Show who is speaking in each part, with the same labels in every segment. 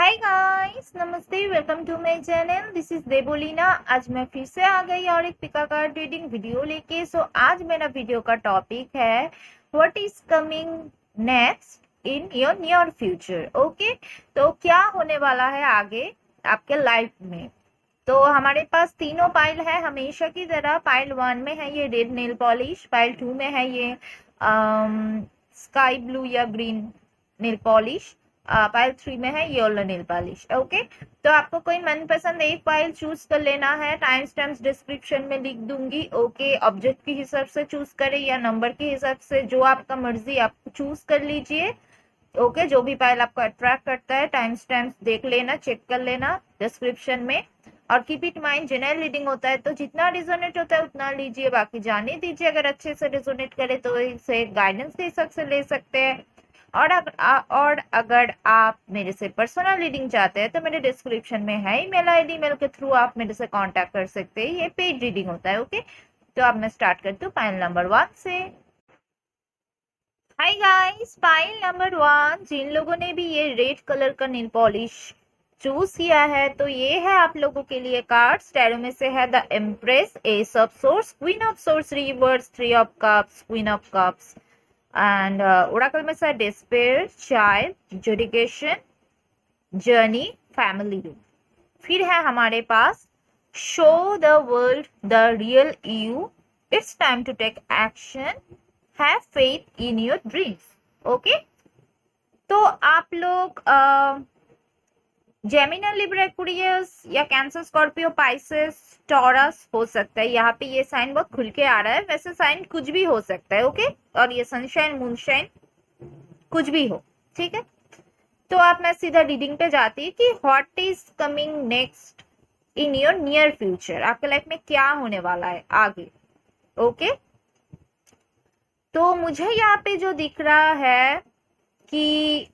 Speaker 1: हाय guys, नमस्ते। Welcome to my channel. This is Debolina. आज मैं फिर से आ गई और एक पिका कार्ड रीडिंग वीडियो लेके। आज मेरा वीडियो का टॉपिक है what is coming next in your near future. Okay, तो क्या होने वाला है आगे आपके लाइफ में। तो हमारे पास तीनों पाइल है हमेशा की तरह। पाइल 1 में है ये रेड नेल पॉलिश, पाइल 2 में है ये स्काई ब्लू या ग्रीन नेल पॉलिश, पाइल 3 में है येलो नेल पॉलिश। ओके, तो आपको कोई मनपसंद एक पाइल चूज कर लेना है। टाइम स्टैम्प्स डिस्क्रिप्शन में लिख दूंगी। ओके, ऑब्जेक्ट के हिसाब से चूज करें या नंबर के हिसाब से, जो आपका मर्जी आप चूज कर लीजिए। ओके, जो भी पाइल आपको अट्रैक्ट करता है टाइम स्टैम्प्स देख लेना, चेक कर लेना डिस्क्रिप्शन में। और keep it mind, general reading होता है तो जितना रिजोनेट होता है उतना लीजिए, बाकी जाने दीजिए। अगर अच्छे से रिजोनेट करे तो इसे गाइडेंस के हिसाब से ले सकते हैं। और अगर आप मेरे से पर्सनल रीडिंग चाहते हैं तो मेरे डिस्क्रिप्शन में है ईमेल आईडी, मेल के थ्रू आप मेरे से कांटेक्ट कर सकते हैं। ये पेड रीडिंग होता है। ओके, तो अब मैं स्टार्ट करती हूँ पाइल नंबर 1 से। हाय गाइस, पाइल नंबर 1, जिन लोगों ने भी ये रेड कलर का नेल पॉलिश चूज किया है तो ये है आप लोगों के लिए कार्ड। टैरो में से है the empress, ace of swords, queen of swords reverse, 3 of cups, queen of cups and oracle में से despair, child, adjudication, journey, family. फिर है हमारे पास show the world the real you, it's time to take action, have faith in your dreams. Okay, तो आप लोग Gemini, Libra, Aquarius या कैंसर, स्कॉर्पियो, पाइसेस, टॉरस हो सकता है। यहाँ पे ये साइन बहुत खुल के आ रहा है, वैसे साइन कुछ भी हो सकता है। ओके, और ये सनशाइन, मूनशाइन कुछ भी हो, ठीक है। तो आप मैं सीधा रीडिंग पे जाती है कि what is coming next in your near future, आपके लाइफ में क्या होने वाला है आगे। ओके, तो मुझे यहाँ पे जो दिख रहा है कि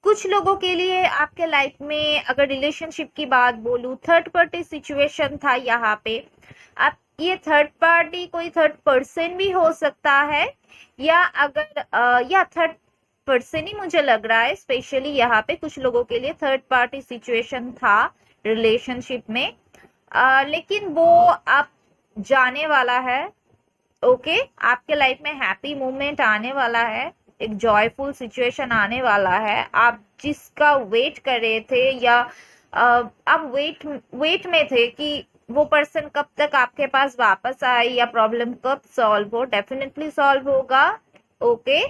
Speaker 1: कुछ लोगों के लिए आपके लाइफ में, अगर रिलेशनशिप की बात बोलूं, थर्ड पार्टी सिचुएशन था यहाँ पे। आप ये थर्ड पार्टी कोई थर्ड पर्सन भी हो सकता है, या अगर या थर्ड पर्सन ही मुझे लग रहा है स्पेशली यहाँ पे कुछ लोगों के लिए थर्ड पार्टी सिचुएशन था रिलेशनशिप में। लेकिन वो आप जाने वाला है। ओके, आपके लाइफ में हैप्पी मोमेंट आने वाला है, एक जॉयफुल सिचुएशन आने वाला है। आप जिसका वेट कर रहे थे या आप वेट में थे कि वो पर्सन कब तक आपके पास वापस आए या प्रॉब्लम कब सॉल्व हो, डेफिनेटली सॉल्व होगा। ओके,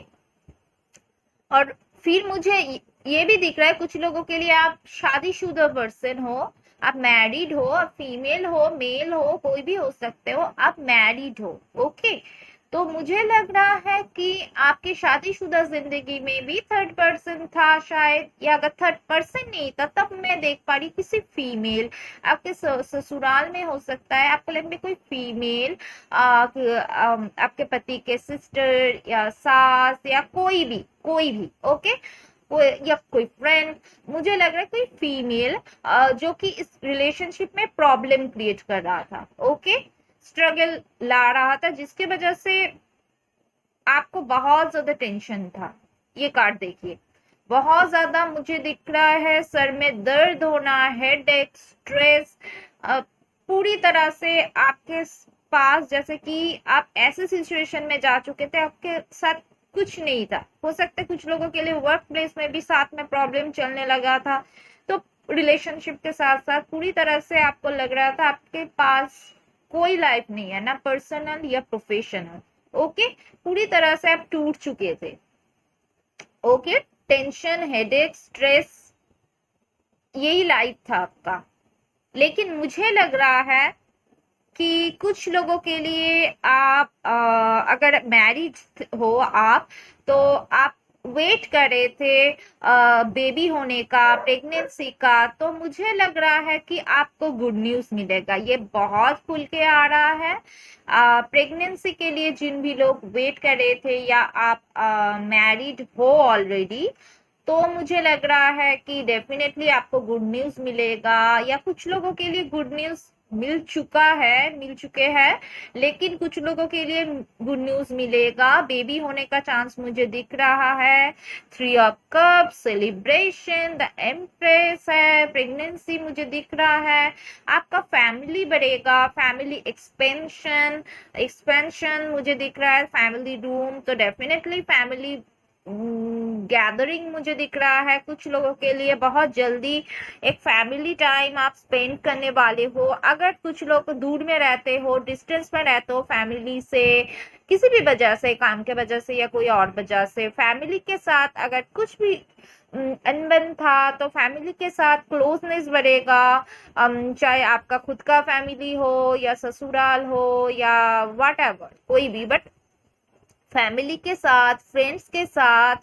Speaker 1: और फिर मुझे ये भी दिख रहा है कुछ लोगों के लिए आप शादीशुदा पर्सन हो, आप मैरिड हो, आप फीमेल हो, मेल हो, कोई भी हो सकते हो, आप मैरिड हो। ओके, तो मुझे लग रहा है कि आपकी शादीशुदा जिंदगी में भी थर्ड पर्सन था शायद, या अगर थर्ड पर्सन नहीं था तब मैं देख पा रही किसी फीमेल आपके ससुराल में हो सकता है। आपके लाइफ में कोई फीमेल आपके पति के सिस्टर या सास या कोई भी ओके, या कोई फ्रेंड, मुझे लग रहा है कोई फीमेल जो कि इस रिलेशनशिप में प्रॉब्लम क्रिएट कर रहा था। ओके, स्ट्रगल ला रहा था जिसके वजह से आपको बहुत ज्यादा टेंशन था। ये कार्ड देखिए, बहुत ज्यादा मुझे दिख रहा है सर में दर्द होना, हेडेक, स्ट्रेस, पूरी तरह से आपके पास जैसे कि आप ऐसे सिचुएशन में जा चुके थे आपके साथ कुछ नहीं था। हो सकता है कुछ लोगों के लिए वर्क प्लेस में भी साथ में प्रॉब्लम चलने लगा था। तो रिलेशनशिप के साथ साथ पूरी तरह से आपको लग रहा था आपके पास कोई लाइफ नहीं है, ना पर्सनल या प्रोफेशनल। ओके, पूरी तरह से आप टूट चुके थे। ओके, टेंशन, हेडेक, स्ट्रेस, यही लाइफ था आपका। लेकिन मुझे लग रहा है कि कुछ लोगों के लिए आप अगर मैरिड हो आप, तो आप वेट कर रहे थे बेबी होने का, प्रेगनेंसी का, तो मुझे लग रहा है कि आपको गुड न्यूज मिलेगा। ये बहुत खुल के आ रहा है। प्रेगनेंसी के लिए जिन भी लोग वेट कर रहे थे या आप मैरिड हो ऑलरेडी, तो मुझे लग रहा है कि डेफिनेटली आपको गुड न्यूज मिलेगा। या कुछ लोगों के लिए गुड न्यूज मिल चुके हैं, लेकिन कुछ लोगों के लिए गुड न्यूज मिलेगा। बेबी होने का चांस मुझे दिख रहा है। 3 of cup, celebration, the empress है, प्रेगनेंसी मुझे दिख रहा है। आपका फैमिली बढ़ेगा, फैमिली एक्सपेंशन एक्सपेंशन मुझे दिख रहा है, फैमिली रूम, तो डेफिनेटली फैमिली गैदरिंग मुझे दिख रहा है। कुछ लोगों के लिए बहुत जल्दी एक फैमिली टाइम आप स्पेंड करने वाले हो। अगर कुछ लोग दूर में रहते हो, डिस्टेंस में रहते हो फैमिली से, किसी भी वजह से, काम के वजह से या कोई और वजह से, फैमिली के साथ अगर कुछ भी अनबन था, तो फैमिली के साथ क्लोजनेस बढ़ेगा। चाहे आपका खुद का फैमिली हो या ससुराल हो या वट एवर, कोई भी, बट फैमिली के साथ, फ्रेंड्स के साथ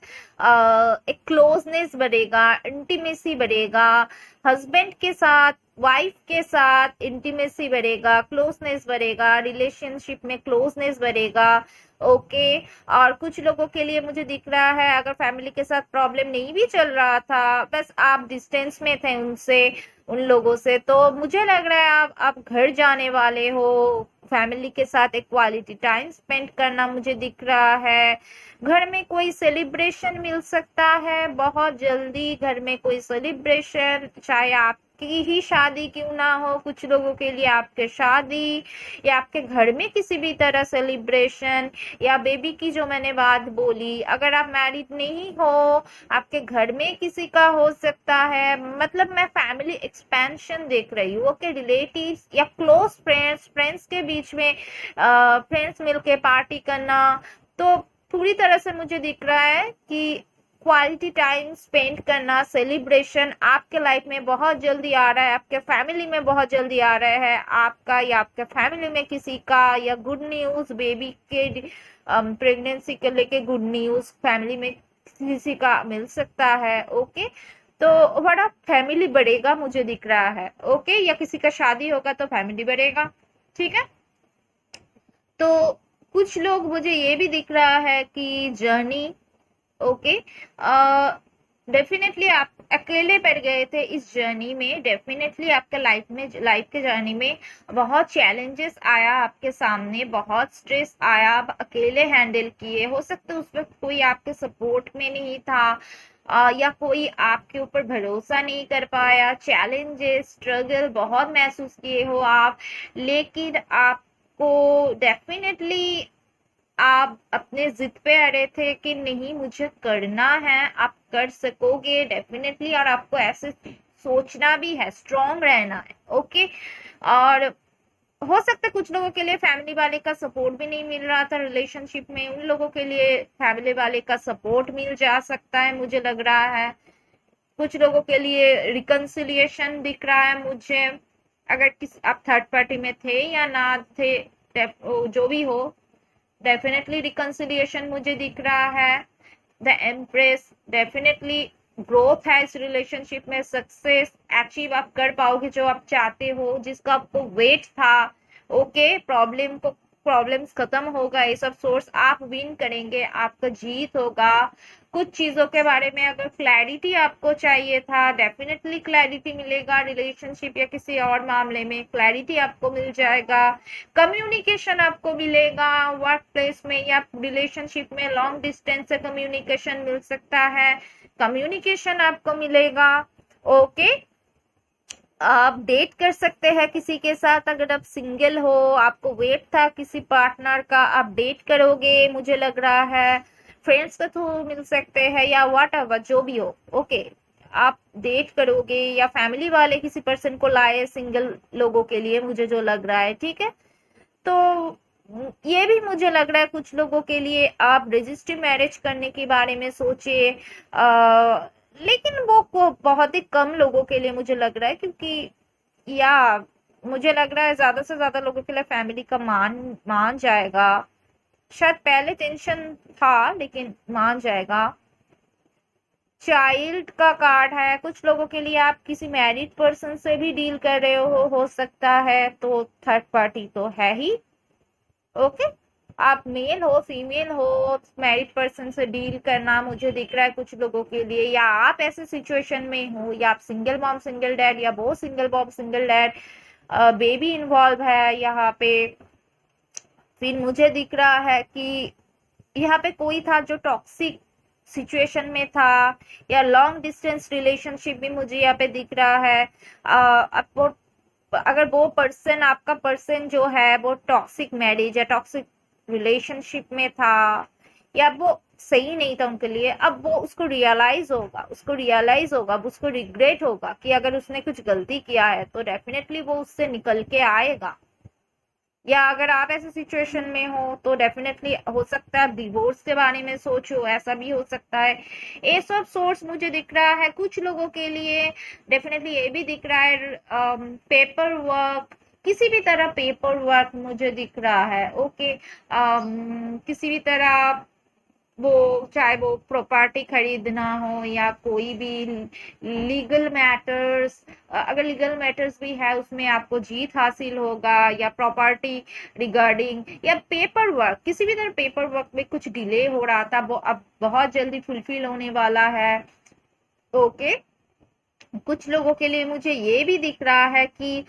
Speaker 1: एक क्लोजनेस बढ़ेगा, इंटीमेसी बढ़ेगा। हस्बैंड के साथ, वाइफ के साथ इंटीमेसी बढ़ेगा, क्लोजनेस बढ़ेगा, रिलेशनशिप में क्लोजनेस बढ़ेगा। ओके। और कुछ लोगों के लिए मुझे दिख रहा है, अगर फैमिली के साथ प्रॉब्लम नहीं भी चल रहा था, बस आप डिस्टेंस में थे उनसे, उन लोगों से, तो मुझे लग रहा है आप घर जाने वाले हो। फैमिली के साथ एक क्वालिटी टाइम स्पेंड करना मुझे दिख रहा है। घर में कोई सेलिब्रेशन मिल सकता है, बहुत जल्दी घर में कोई सेलिब्रेशन, चाहे आपकी ही शादी क्यों ना हो, कुछ लोगों के लिए आपके शादी या आपके घर में किसी भी तरह सेलिब्रेशन, या बेबी की जो मैंने बात बोली, अगर आप मैरिड नहीं हो, आपके घर में किसी का हो सकता है। मतलब मैं फैमिली एक्सपेंशन देख रही हूँ। ओके, रिलेटिव्स या क्लोज फ्रेंड्स के बीच में फ्रेंड्स मिलके पार्टी करना, तो पूरी तरह से मुझे दिख रहा है कि क्वालिटी टाइम स्पेंड करना, सेलिब्रेशन आपके लाइफ में बहुत जल्दी आ रहा है, आपके फैमिली में बहुत जल्दी आ रहा है, आपका या आपके फैमिली में किसी का, या गुड न्यूज बेबी के प्रेगनेंसी के लेके गुड न्यूज फैमिली में किसी का मिल सकता है। ओके, तो बड़ा फैमिली बढ़ेगा मुझे दिख रहा है। ओके, या किसी का शादी होगा तो फैमिली बढ़ेगा। ठीक है, तो कुछ लोग, मुझे ये भी दिख रहा है कि जर्नी, ओके, डेफिनेटली आप अकेले पड़ गए थे इस जर्नी में। डेफिनेटली आपके लाइफ के जर्नी में बहुत चैलेंजेस आया आपके सामने, बहुत स्ट्रेस आया, आप अकेले हैंडल किए। हो सकता है उस वक्त कोई आपके सपोर्ट में नहीं था, या कोई आपके ऊपर भरोसा नहीं कर पाया। चैलेंजेस, स्ट्रगल बहुत महसूस किए हो आप, लेकिन आपको डेफिनेटली आप अपने जिद पे अड़े थे कि नहीं, मुझे करना है। आप कर सकोगे डेफिनेटली, और आपको ऐसे सोचना भी है, स्ट्रॉन्ग रहना है। ओके, और हो सकता है कुछ लोगों के लिए फैमिली वाले का सपोर्ट भी नहीं मिल रहा था रिलेशनशिप में, उन लोगों के लिए फैमिली वाले का सपोर्ट मिल जा सकता है मुझे लग रहा है। कुछ लोगों के लिए रिकंसिलिएशन दिख रहा है मुझे, अगर आप थर्ड पार्टी में थे या ना थे, जो भी हो, डेफिनेटली रिकंसिलिएशन मुझे दिख रहा है। द एम्प्रेस, डेफिनेटली ग्रोथ है इस रिलेशनशिप में, सक्सेस अचीव आप कर पाओगे जो आप चाहते हो, जिसका आपको वेट था। ओके, प्रॉब्लम्स खत्म होगा, ये सब सोर्स आप विन करेंगे, आपका जीत होगा। कुछ चीजों के बारे में अगर क्लैरिटी आपको चाहिए था, डेफिनेटली क्लैरिटी मिलेगा। रिलेशनशिप या किसी और मामले में क्लैरिटी आपको मिल जाएगा। कम्युनिकेशन आपको मिलेगा वर्क प्लेस में या रिलेशनशिप में, लॉन्ग डिस्टेंस से कम्युनिकेशन मिल सकता है, कम्युनिकेशन आपको मिलेगा। ओके, आप डेट कर सकते हैं किसी के साथ, अगर आप सिंगल हो, आपको वेट था किसी पार्टनर का, आप डेट करोगे मुझे लग रहा है। फ्रेंड्स के थ्रू मिल सकते हैं या व्हाट एवर, जो भी हो। ओके, आप डेट करोगे या फैमिली वाले किसी पर्सन को लाए सिंगल लोगों के लिए, मुझे जो लग रहा है। ठीक है, तो ये भी मुझे लग रहा है कुछ लोगों के लिए आप रजिस्ट्री मैरिज करने के बारे में सोचिए, लेकिन वो बहुत ही कम लोगों के लिए मुझे लग रहा है, क्योंकि या मुझे लग रहा है ज्यादा से ज्यादा लोगों के लिए फैमिली का मान जाएगा। शायद पहले टेंशन था लेकिन मान जाएगा। चाइल्ड का कार्ड है, कुछ लोगों के लिए आप किसी मैरिड पर्सन से भी डील कर रहे हो सकता है, तो थर्ड पार्टी तो है ही। ओके, आप मेल हो फीमेल हो, मैरिड पर्सन से डील करना मुझे दिख रहा है कुछ लोगों के लिए, या आप ऐसे सिचुएशन में हो, या आप सिंगल मॉम सिंगल डैड, या वो single mom single dad, baby involve है यहाँ पे। फिर मुझे दिख रहा है कि यहाँ पे कोई था जो टॉक्सिक सिचुएशन में था, या लॉन्ग डिस्टेंस रिलेशनशिप भी मुझे यहाँ पे दिख रहा है। अब वो, अगर वो पर्सन, आपका पर्सन जो है वो टॉक्सिक मैरिज या टॉक्सिक रिलेशनशिप में था, या वो सही नहीं था उनके लिए, अब वो उसको रियलाइज होगा, अब उसको रिग्रेट होगा कि अगर उसने कुछ गलती किया है तो डेफिनेटली वो उससे निकल के आएगा। या अगर आप ऐसे सिचुएशन में हो तो डेफिनेटली हो सकता है आप डिवोर्स के बारे में सोचो, ऐसा भी हो सकता है। ये सब सोर्स मुझे दिख रहा है। कुछ लोगों के लिए डेफिनेटली ये भी दिख रहा है, पेपर वर्क, किसी भी तरह पेपर वर्क मुझे दिख रहा है। ओके, किसी भी तरह, वो चाहे वो प्रॉपर्टी खरीदना हो या कोई भी लीगल मैटर्स, अगर लीगल मैटर्स भी है उसमें आपको जीत हासिल होगा, या प्रॉपर्टी रिगार्डिंग, या पेपर वर्क, किसी भी तरह पेपर वर्क में कुछ डिले हो रहा था वो अब बहुत जल्दी फुलफिल होने वाला है। ओके, कुछ लोगों के लिए मुझे ये भी दिख रहा है कि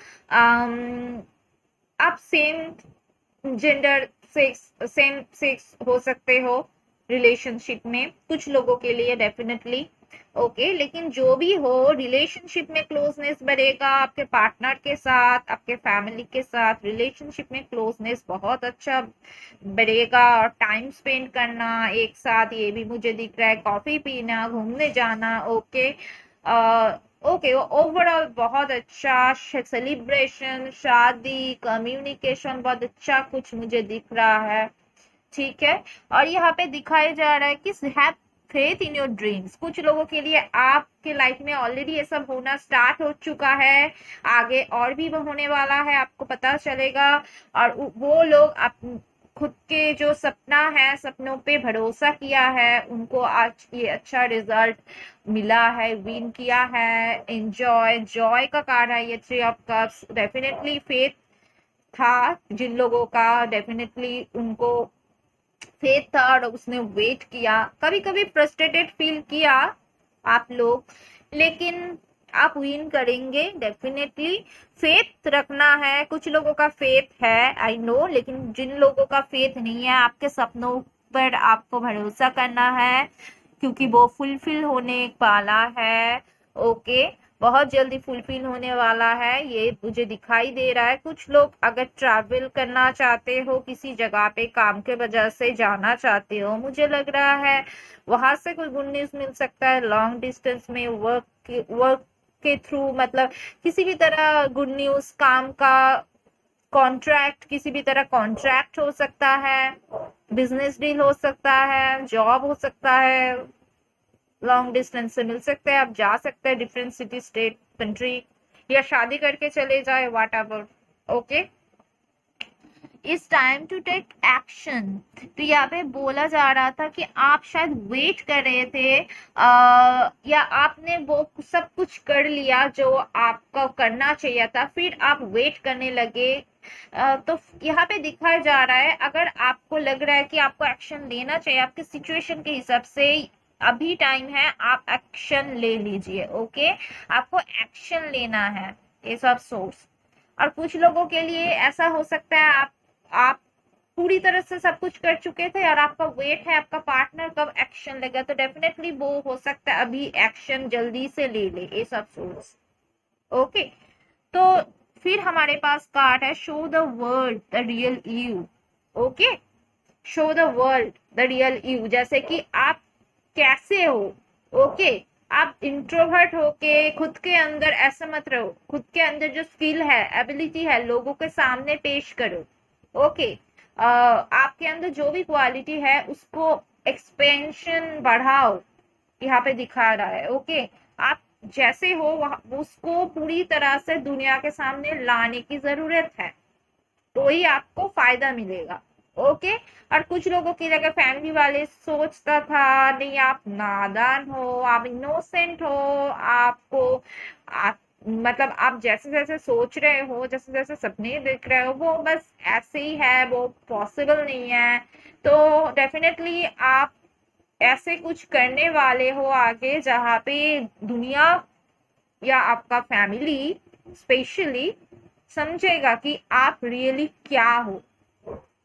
Speaker 1: आप सेम जेंडर सेम सेक्स हो सकते हो रिलेशनशिप में, कुछ लोगों के लिए डेफिनेटली। ओके, लेकिन जो भी हो, रिलेशनशिप में क्लोजनेस बढ़ेगा आपके पार्टनर के साथ, आपके फैमिली के साथ रिलेशनशिप में क्लोजनेस बहुत अच्छा बढ़ेगा। और टाइम स्पेंड करना एक साथ, ये भी मुझे दिख रहा है, कॉफी पीना, घूमने जाना। ओके, ओके, ओवरऑल बहुत अच्छा, सेलिब्रेशन, शादी, कम्युनिकेशन बहुत अच्छा कुछ मुझे दिख रहा है। ठीक है, और यहाँ पे दिखाया जा रहा है कि have faith in your dreams. कुछ लोगों के लिए आपके लाइफ में ऑलरेडी ये सब होना स्टार्ट हो चुका है, आगे और भी वो होने वाला है, आपको पता चलेगा। और वो लोग खुद के जो सपना है, सपनों पे भरोसा किया है, उनको आज ये अच्छा रिजल्ट मिला है, विन किया है। एंजॉय, जॉय का कार्ड है ये, 3 ऑफ कप्स। डेफिनेटली फेथ था जिन लोगों का, डेफिनेटली उनको फेथ था और उसने वेट किया। कभी कभी फ्रस्ट्रेटेड फील किया आप लोग, लेकिन आप विन करेंगे डेफिनेटली। फेथ रखना है, कुछ लोगों का फेथ है आई नो, लेकिन जिन लोगों का फेथ नहीं है, आपके सपनों पर आपको भरोसा करना है, क्योंकि वो फुलफिल होने वाला है। ओके, बहुत जल्दी फुलफिल होने वाला है, ये मुझे दिखाई दे रहा है। कुछ लोग अगर ट्रैवल करना चाहते हो, किसी जगह पे काम के वजह से जाना चाहते हो, मुझे लग रहा है वहां से कोई गुड न्यूज मिल सकता है। लॉन्ग डिस्टेंस में वर्क के थ्रू, मतलब किसी भी तरह गुड न्यूज, काम का कॉन्ट्रैक्ट, किसी भी तरह कॉन्ट्रैक्ट हो सकता है, बिजनेस डील हो सकता है, जॉब हो सकता है, लॉन्ग डिस्टेंस से मिल सकते हैं, आप जा सकते हैं डिफरेंट सिटी, स्टेट, कंट्री, या शादी करके चले जाए, whatever. Okay, it's time to take action. तो यहाँ पे बोला जा रहा था कि आप शायद वेट कर रहे थे, या आपने वो सब कुछ कर लिया जो आपको करना चाहिए था, फिर आप वेट करने लगे। तो यहाँ पे दिखाया जा रहा है, अगर आपको लग रहा है कि आपको एक्शन लेना चाहिए आपके सिचुएशन के हिसाब से, अभी टाइम है, आप एक्शन ले लीजिए। ओके, आपको एक्शन लेना है, ये सब सोर्स। और कुछ लोगों के लिए ऐसा हो सकता है आप पूरी तरह से सब कुछ कर चुके थे और आपका वेट है आपका पार्टनर कब एक्शन लेगा, तो डेफिनेटली वो हो सकता है अभी एक्शन जल्दी से ले ले, ये सब सोर्स। ओके, तो फिर हमारे पास कार्ड है show the world the real you. Okay, show the world the real you, जैसे कि आप कैसे हो। ओके, आप इंट्रोवर्ट होके खुद के अंदर ऐसा मत रहो, खुद के अंदर जो स्किल है, एबिलिटी है, लोगों के सामने पेश करो। ओके, आपके अंदर जो भी क्वालिटी है उसको एक्सपेंशन बढ़ाओ, यहाँ पे दिखा रहा है। ओके, आप जैसे हो उसको पूरी तरह से दुनिया के सामने लाने की जरूरत है, तो ही आपको फायदा मिलेगा। ओके, और कुछ लोगों की अगर फैमिली वाले सोचता था नहीं आप नादान हो, आप इनोसेंट हो, आपको मतलब आप जैसे जैसे सोच रहे हो, जैसे जैसे सपने देख रहे हो, वो बस ऐसे ही है, वो पॉसिबल नहीं है। तो डेफिनेटली आप ऐसे कुछ करने वाले हो आगे, जहाँ पे दुनिया या आपका फैमिली स्पेशली समझेगा कि आप रियली क्या हो,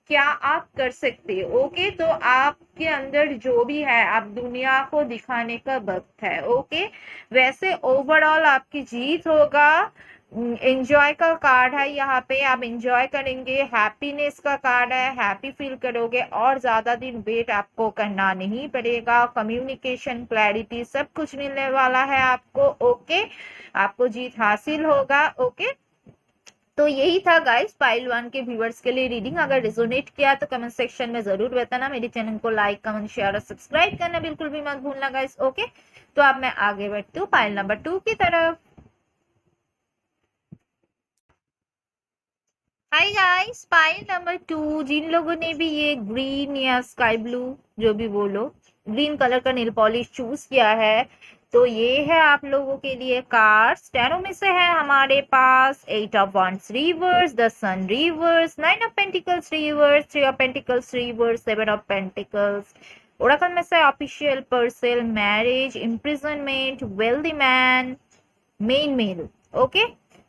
Speaker 1: क्या आप कर सकते हो। ओके, तो आपके अंदर जो भी है आप दुनिया को दिखाने का वक्त है। ओके, वैसे ओवरऑल आपकी जीत होगा। एंजॉय का कार्ड है यहाँ पे, आप एंजॉय करेंगे, हैप्पीनेस का कार्ड है, हैप्पी फील करोगे और ज्यादा दिन वेट आपको करना नहीं पड़ेगा। कम्युनिकेशन, क्लैरिटी सब कुछ मिलने वाला है आपको। ओके, आपको जीत हासिल होगा। ओके, तो यही था गाइस पाइल 1 के व्यूअर्स के लिए रीडिंग। अगर रिजोनेट किया तो कमेंट सेक्शन में जरूर बताना। मेरे चैनल को लाइक, कमेंट, शेयर और सब्सक्राइब करना बिल्कुल भी मत भूलना गाइस। ओके, तो अब मैं आगे बढ़ती हूँ पाइल नंबर 2 की तरफ। हाय गाइस, पाइल नंबर 2, जिन लोगों ने भी ये ग्रीन या स्काई ब्लू जो भी बोलो, ग्रीन कलर का नेल पॉलिश चूज किया है, तो ये है आप लोगों के लिए कार्ड्स। टैरो में से है हमारे पास 8 of wands reverse, the sun reverse, 9 of pentacles reverse, 3 of pentacles reverse, 7 of pentacles. Oracle में से official, parcel, marriage, imprisonment, wealthy man, men male. Okay,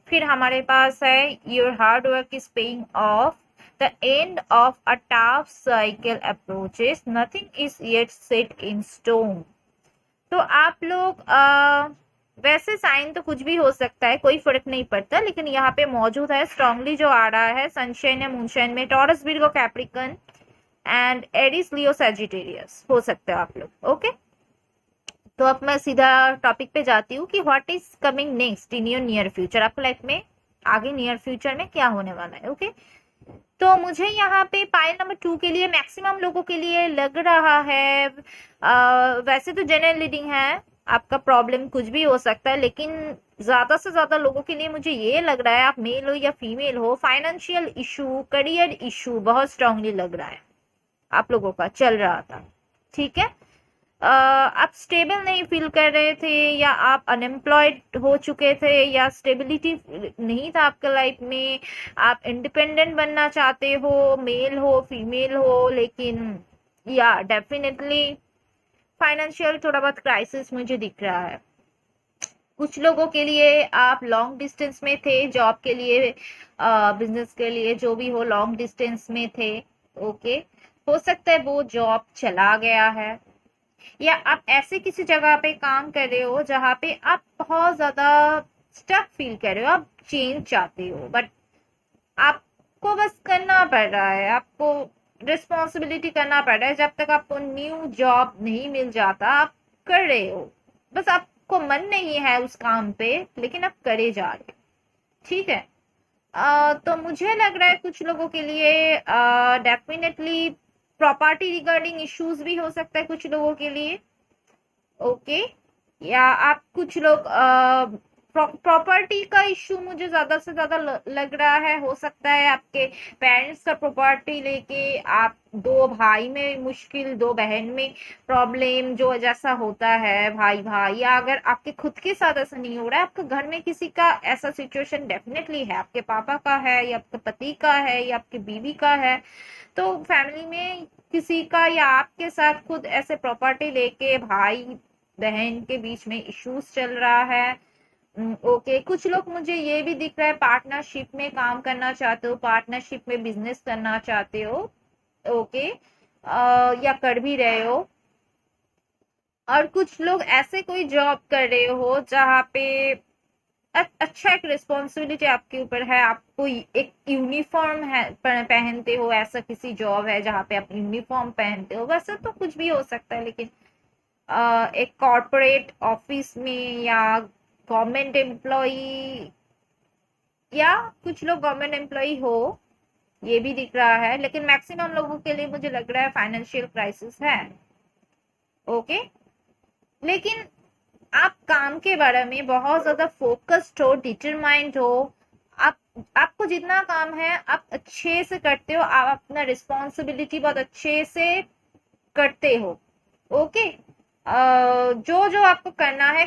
Speaker 1: फिर हमारे पास है your hard work is paying off, the end of a tough cycle approaches, nothing is yet set in stone. तो आप लोग वैसे साइन तो कुछ भी हो सकता है, कोई फर्क नहीं पड़ता, लेकिन यहाँ पे मौजूद है स्ट्रांगली जो आ रहा है सनशाइन या मूनशाइन में Taurus, Virgo, Capricorn and Aries, Leo, Sagittarius हो सकते हो आप लोग। ओके, तो अब मैं सीधा टॉपिक पे जाती हूँ कि what is coming next in your near future. आपकी लाइफ में आगे नियर फ्यूचर में क्या होने वाला है। ओके, तो मुझे यहाँ पे पाइल नंबर 2 के लिए मैक्सिमम लोगों के लिए लग रहा है, वैसे तो जनरल रीडिंग है, आपका प्रॉब्लम कुछ भी हो सकता है, लेकिन ज्यादा से ज्यादा लोगों के लिए मुझे ये लग रहा है, आप मेल हो या फीमेल हो, फाइनेंशियल इशू, करियर इशू बहुत स्ट्रांगली लग रहा है आप लोगों का चल रहा था। ठीक है, आप स्टेबल नहीं फील कर रहे थे, या आप अनएम्प्लॉयड हो चुके थे, या स्टेबिलिटी नहीं था आपके लाइफ में, आप इंडिपेंडेंट बनना चाहते हो, मेल हो फीमेल हो, लेकिन या डेफिनेटली फाइनेंशियल थोड़ा बहुत क्राइसिस मुझे दिख रहा है। कुछ लोगों के लिए आप लॉन्ग डिस्टेंस में थे, जॉब के लिए, बिजनेस के लिए, जो भी हो लॉन्ग डिस्टेंस में थे। ओके, हो सकता है वो जॉब चला गया है, या आप ऐसे किसी जगह पे काम कर रहे हो जहाँ पे आप बहुत ज्यादा स्टक फील कर रहे हो, आप चेंज चाहते हो, बट आपको बस करना पड़ रहा है, आपको रिस्पॉन्सिबिलिटी करना पड़ रहा है। जब तक आपको न्यू जॉब नहीं मिल जाता आप कर रहे हो, बस आपको मन नहीं है उस काम पे, लेकिन आप करे जा रहे हो। ठीक है, तो मुझे लग रहा है कुछ लोगों के लिए डेफिनेटली प्रॉपर्टी रिगार्डिंग इश्यूज भी हो सकता है कुछ लोगों के लिए। ओके, या आप कुछ लोग प्रॉपर्टी का इश्यू मुझे ज्यादा से ज्यादा लग रहा है। हो सकता है आपके पेरेंट्स का प्रॉपर्टी लेके आप, दो भाई में मुश्किल, दो बहन में प्रॉब्लम, जो जैसा होता है भाई भाई, या अगर आपके खुद के साथ ऐसा नहीं हो रहा है, आपके घर में किसी का ऐसा सिचुएशन डेफिनेटली है, आपके पापा का है, या आपके पति का है, या आपकी बीवी का है, तो फैमिली में किसी का या आपके साथ खुद ऐसे प्रॉपर्टी लेके भाई बहन के बीच में इश्यूज चल रहा है। ओके, कुछ लोग मुझे ये भी दिख रहा है पार्टनरशिप में काम करना चाहते हो, पार्टनरशिप में बिजनेस करना चाहते हो। ओके, या कर भी रहे हो। और कुछ लोग ऐसे कोई जॉब कर रहे हो जहाँ पे अच्छा एक रिस्पॉन्सिबिलिटी आपके ऊपर है, आपको एक यूनिफॉर्म है पहनते हो, ऐसा किसी जॉब है जहाँ पे आप यूनिफॉर्म पहनते हो। वैसे तो कुछ भी हो सकता है, लेकिन एक कॉर्पोरेट ऑफिस में, या गवर्नमेंट एम्प्लॉय, या कुछ लोग गवर्नमेंट एम्प्लॉय हो, ये भी दिख रहा है, लेकिन मैक्सिमम लोगों के लिए मुझे लग रहा है फाइनेंशियल क्राइसिस है। ओके, लेकिन आप काम के बारे में बहुत ज्यादा फोकस्ड हो, डिटरमाइंड हो, आपको जितना काम है आप अच्छे से करते हो, आप अपना रिस्पॉन्सिबिलिटी बहुत अच्छे से करते हो। ओके, जो जो आपको करना है,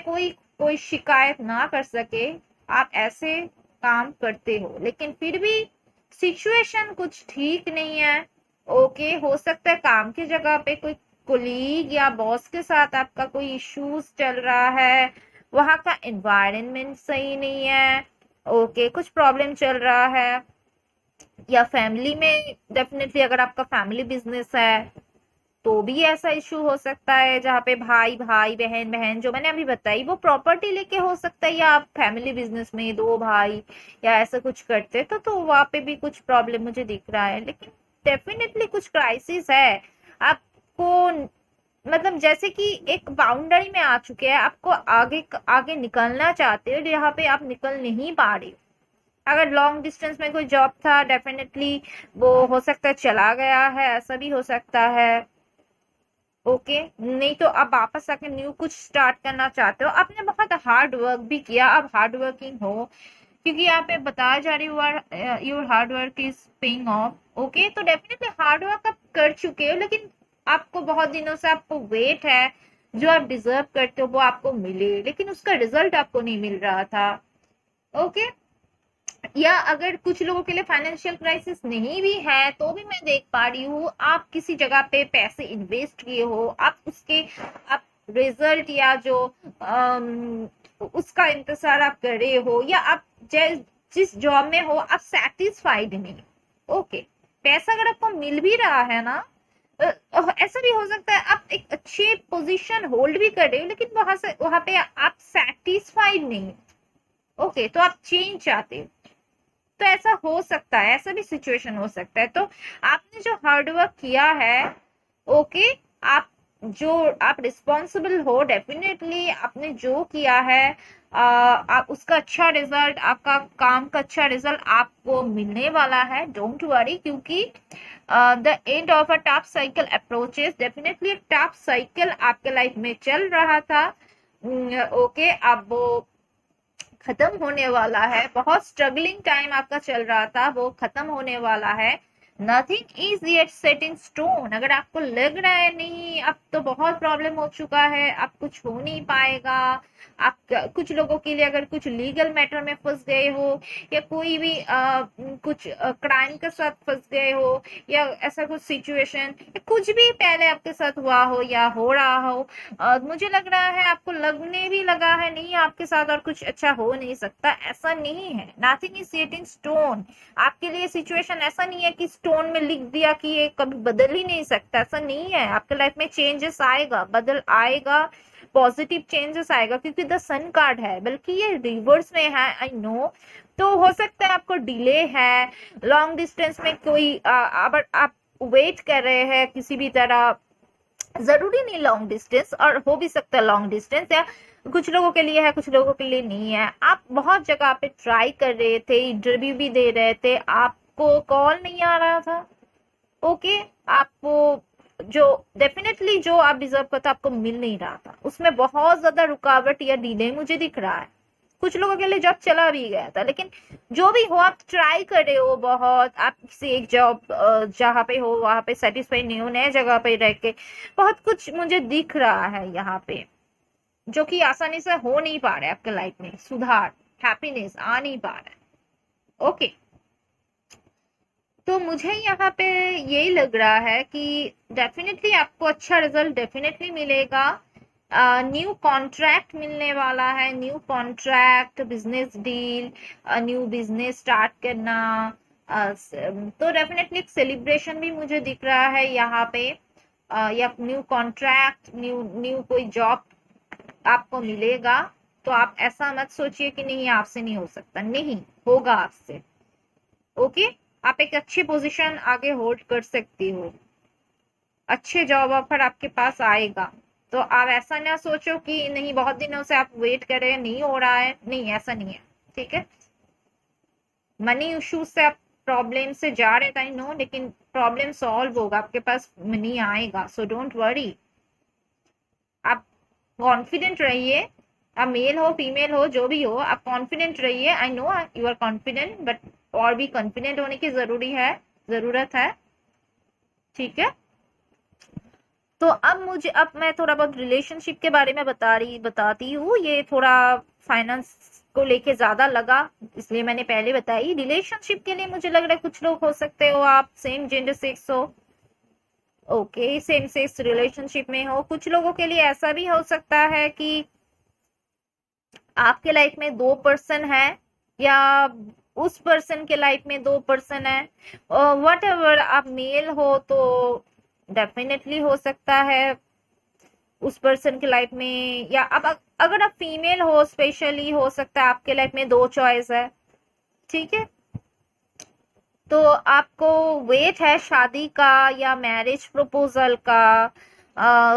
Speaker 1: कोई शिकायत ना कर सके, आप ऐसे काम करते हो, लेकिन फिर भी सिचुएशन कुछ ठीक नहीं है। ओके, हो सकता है काम की जगह पे कोई कोलीग या बॉस के साथ आपका कोई इश्यूज चल रहा है, वहां का एनवायरनमेंट सही नहीं है। ओके, कुछ प्रॉब्लम चल रहा है, या फैमिली में डेफिनेटली अगर आपका फैमिली बिजनेस है तो भी ऐसा इशू हो सकता है, जहाँ पे भाई भाई बहन बहन जो मैंने अभी बताई वो प्रॉपर्टी लेके हो सकता है, या आप फैमिली बिजनेस में दो भाई या ऐसा कुछ करते तो वहां पे भी कुछ प्रॉब्लम मुझे दिख रहा है। लेकिन डेफिनेटली कुछ क्राइसिस है आपको, मतलब जैसे कि एक बाउंड्री में आ चुके हैं, आपको आगे आगे निकलना चाहते हो जहाँ पे आप निकल नहीं पा रहे हो। अगर लॉन्ग डिस्टेंस में कोई जॉब था डेफिनेटली वो हो सकता है चला गया है, ऐसा भी हो सकता है। ओके, नहीं तो आप वापस आके न्यू कुछ स्टार्ट करना चाहते हो, आपने बहुत हार्ड वर्क भी किया, आप हार्ड वर्किंग हो, क्योंकि यहाँ पे बताया जा रही है your hard work is paying of. Okay, तो डेफिनेटली हार्ड वर्क आप कर चुके हो, लेकिन आपको बहुत दिनों से आपको वेट है जो आप डिजर्व करते हो वो आपको मिले, लेकिन उसका रिजल्ट आपको नहीं मिल रहा था। ओके, या अगर कुछ लोगों के लिए फाइनेंशियल क्राइसिस नहीं भी है तो भी मैं देख पा रही हूँ आप किसी जगह पे पैसे इन्वेस्ट किए हो, आप उसके आप रिजल्ट या जो उसका इंतजार आप कर रहे हो, या आप जिस जॉब में हो आप सेटिस्फाइड नहीं। ओके, पैसा अगर आपको मिल भी रहा है ना, ऐसा भी हो सकता है आप एक अच्छी पोजीशन होल्ड भी कर रहे हो, लेकिन वहां पे आप सेटिस्फाइड नहीं। ओके, तो आप चेंज चाहते हो, तो ऐसा हो सकता है, ऐसा भी सिचुएशन हो सकता है। तो आपने जो हार्डवर्क किया है, ओके, आप जो आप रिस्पॉन्सिबल हो, डेफिनेटली आपने जो किया है आप उसका अच्छा रिजल्ट, आपका काम का अच्छा रिजल्ट आपको मिलने वाला है, डोंट वरी, क्योंकि the end of a tough cycle approaches, definitely एक टफ साइकिल आपके लाइफ में चल रहा था। ओके, अब वो खत्म होने वाला है, बहुत स्ट्रगलिंग टाइम आपका चल रहा था वो खत्म होने वाला है। Nothing is yet set in stone, अगर आपको लग रहा है नहीं अब तो बहुत प्रॉब्लम हो चुका है, अब कुछ हो नहीं पाएगा, आप कुछ लोगों के लिए अगर कुछ लीगल मैटर में फंस गए हो, या कोई भी कुछ क्राइम के साथ फंस गए हो, या ऐसा कुछ सिचुएशन कुछ भी पहले आपके साथ हुआ हो या हो रहा हो, मुझे लग रहा है आपको लगने भी लगा है नहीं आपके साथ और कुछ अच्छा हो नहीं सकता, ऐसा नहीं है। Nothing is set in stone, आपके लिए सिचुएशन ऐसा नहीं है कि स्टोन में लिख दिया कि ये कभी बदल ही नहीं सकता, ऐसा नहीं है। आपके लाइफ में चेंजेस आएगा, बदल आएगा, पॉजिटिव चेंजेस आएगा, क्योंकि द सन कार्ड है, बल्कि ये रिवर्स में है, आई नो। तो हो सकता है आपको डिले है लॉन्ग डिस्टेंस में, कोई अगर आप वेट कर रहे हैं किसी भी तरह, जरूरी नहीं लॉन्ग डिस्टेंस, और हो भी सकता है लॉन्ग डिस्टेंस, या कुछ लोगों के लिए है कुछ लोगों के लिए नहीं है। आप बहुत जगह पे ट्राई कर रहे थे, इंटरव्यू भी दे रहे थे, आपको कॉल नहीं आ रहा था। ओके, आपको जो डेफिनेटली जो आप डिजर्व करते आपको मिल नहीं रहा था, उसमें बहुत ज्यादा रुकावट या डिले मुझे दिख रहा है। कुछ लोगों के लिए जॉब चला भी गया था, लेकिन जो भी हो आप ट्राई कर रहे हो बहुत, आप किसी एक जॉब जहाँ पे हो वहां पे सेटिस्फाई नहीं हो, नए जगह पे रह के बहुत कुछ मुझे दिख रहा है यहाँ पे, जो कि आसानी से हो नहीं पा रहा है आपके लाइफ में, सुधार हैप्पीनेस आ नहीं पा रहा है। ओके, तो मुझे यहाँ पे यही लग रहा है कि डेफिनेटली आपको अच्छा रिजल्ट डेफिनेटली मिलेगा, न्यू कॉन्ट्रैक्ट मिलने वाला है, new contract, business deal, new business start करना, तो डेफिनेटली एक सेलिब्रेशन भी मुझे दिख रहा है यहाँ पे, या न्यू कॉन्ट्रैक्ट, न्यू न्यू कोई जॉब आपको मिलेगा। तो आप ऐसा मत सोचिए कि नहीं आपसे नहीं हो सकता, नहीं होगा आपसे। ओके, आप एक अच्छी पोजीशन आगे होल्ड कर सकती हो, अच्छे जॉब ऑफर आपके पास आएगा। तो आप ऐसा ना सोचो कि नहीं बहुत दिनों से आप वेट कर रहे हैं नहीं हो रहा है, नहीं ऐसा नहीं है, ठीक है। मनी इश्यूज से आप प्रॉब्लम से जा रहे थे, नो, लेकिन प्रॉब्लम सॉल्व होगा, आपके पास मनी आएगा, सो डोंट वरी। आप कॉन्फिडेंट रहिए, आप मेल हो फीमेल हो जो भी हो, आप कॉन्फिडेंट रहिए, I know you are confident, but और भी कॉन्फिडेंट होने की जरूरत है, ठीक है। तो अब मैं थोड़ा बहुत रिलेशनशिप के बारे में बताती हूँ, ये थोड़ा फाइनेंस को लेके ज्यादा लगा इसलिए मैंने पहले बताई। रिलेशनशिप के लिए मुझे लग रहा है कुछ लोग हो सकते हो आप सेम जेंडर सेक्स हो, ओके, सेम सेक्स रिलेशनशिप में हो। कुछ लोगों के लिए ऐसा भी हो सकता है कि आपके लाइफ में दो पर्सन है, या उस पर्सन के लाइफ में 2 पर्सन है, वट एवर। आप मेल हो तो डेफिनेटली हो सकता है उस पर्सन के लाइफ में, या अब अगर आप फीमेल हो स्पेशली हो सकता है आपके लाइफ में 2 चॉइस है, ठीक है। तो आपको वेट है शादी का या मैरिज प्रपोजल का।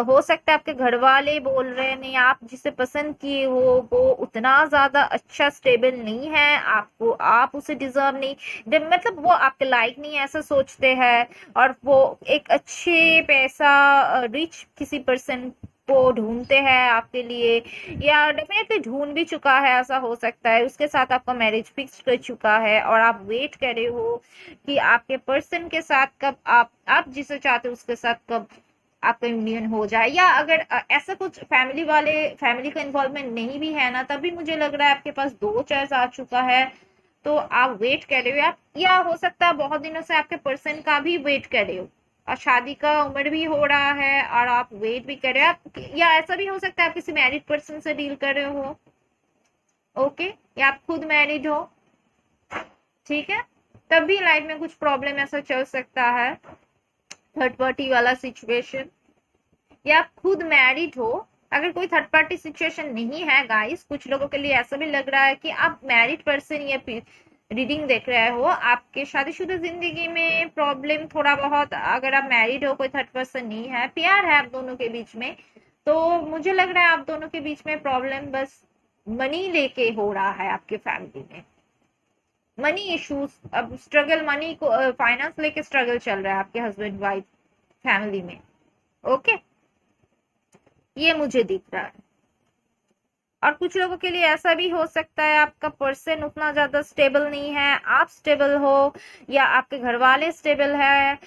Speaker 1: हो सकता है आपके घर वाले बोल रहे हैं नहीं, आप जिसे पसंद किए हो वो उतना ज्यादा अच्छा स्टेबल नहीं है, आपको आप उसे डिजर्व नहीं, मतलब वो आपके लायक नहीं है ऐसा सोचते हैं, और वो एक अच्छे पैसा रिच किसी पर्सन को ढूंढते हैं आपके लिए, या डेफिनेटली ढूंढ भी चुका है ऐसा हो सकता है, उसके साथ आपका मैरिज फिक्स कर चुका है और आप वेट कर रहे हो कि आपके पर्सन के साथ कब आप जिसे चाहते हो उसके साथ कब आपका यूनियन हो जाए। या अगर ऐसा कुछ फैमिली का इन्वॉल्वमेंट नहीं भी है ना, तभी मुझे लग रहा है आपके पास 2 चॉइस आ चुका है, तो आप वेट कर रहे हो आप, या हो सकता है बहुत दिनों से आपके पर्सन का भी वेट कर रहे हो और शादी का उम्र भी हो रहा है और आप वेट भी कर रहे हो आप, या ऐसा भी हो सकता है आप किसी मैरिड पर्सन से डील कर रहे हो, ओके, या आप खुद मैरिड हो, ठीक है, तब भी लाइफ में कुछ प्रॉब्लम ऐसा चल सकता है, थर्ड पार्टी वाला सिचुएशन, या आप खुद मैरिड हो। अगर कोई थर्ड पार्टी सिचुएशन नहीं है गाइस, कुछ लोगों के लिए ऐसा भी लग रहा है कि आप मैरिड पर्सन या रीडिंग देख रहे हो, आपके शादीशुदा जिंदगी में प्रॉब्लम थोड़ा बहुत, अगर आप मैरिड हो कोई थर्ड पर्सन नहीं है, प्यार है आप दोनों के बीच में, तो मुझे लग रहा है आप दोनों के बीच में प्रॉब्लम बस मनी लेके हो रहा है आपके फैमिली में, मनी इश्यूज, अब स्ट्रगल मनी को फाइनेंस लेके स्ट्रगल चल रहा है आपके हस्बैंड वाइफ फैमिली में, ओके, ये मुझे दिख रहा है। और कुछ लोगों के लिए ऐसा भी हो सकता है आपका पर्सन उतना ज्यादा स्टेबल नहीं है, आप स्टेबल हो या आपके घर वाले स्टेबल है,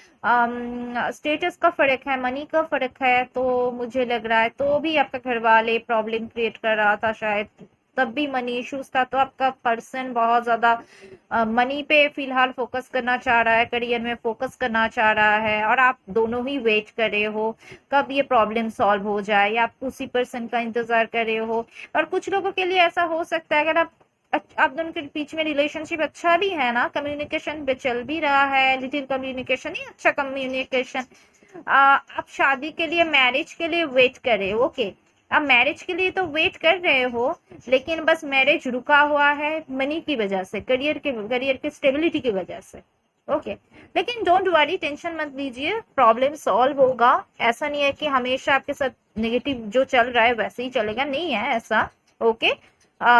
Speaker 1: स्टेटस का फर्क है, मनी का फर्क है, तो मुझे लग रहा है तो भी आपका घर वाले प्रॉब्लम क्रिएट कर रहा था शायद, तब भी मनी इश्यूज था, तो आपका पर्सन बहुत ज्यादा मनी पे फिलहाल फोकस करना चाह रहा है, करियर में फोकस करना चाह रहा है, और आप दोनों ही वेट कर रहे हो कब ये प्रॉब्लम सॉल्व हो जाए, या आप उसी पर्सन का इंतजार कर रहे हो। और कुछ लोगों के लिए ऐसा हो सकता है अगर आप दोनों के बीच में रिलेशनशिप अच्छा भी है ना, कम्युनिकेशन पे चल भी रहा है, लिटिल कम्युनिकेशन ही अच्छा कम्युनिकेशन, आप शादी के लिए मैरिज के लिए वेट कर रहे हो, ओके, आप मैरिज के लिए तो वेट कर रहे हो, लेकिन बस मैरिज रुका हुआ है मनी की वजह से, करियर की स्टेबिलिटी की वजह से, ओके, लेकिन डोंट वरी, टेंशन मत लीजिए, प्रॉब्लम सॉल्व होगा, ऐसा नहीं है कि हमेशा आपके साथ नेगेटिव जो चल रहा है वैसे ही चलेगा, नहीं है ऐसा, ओके,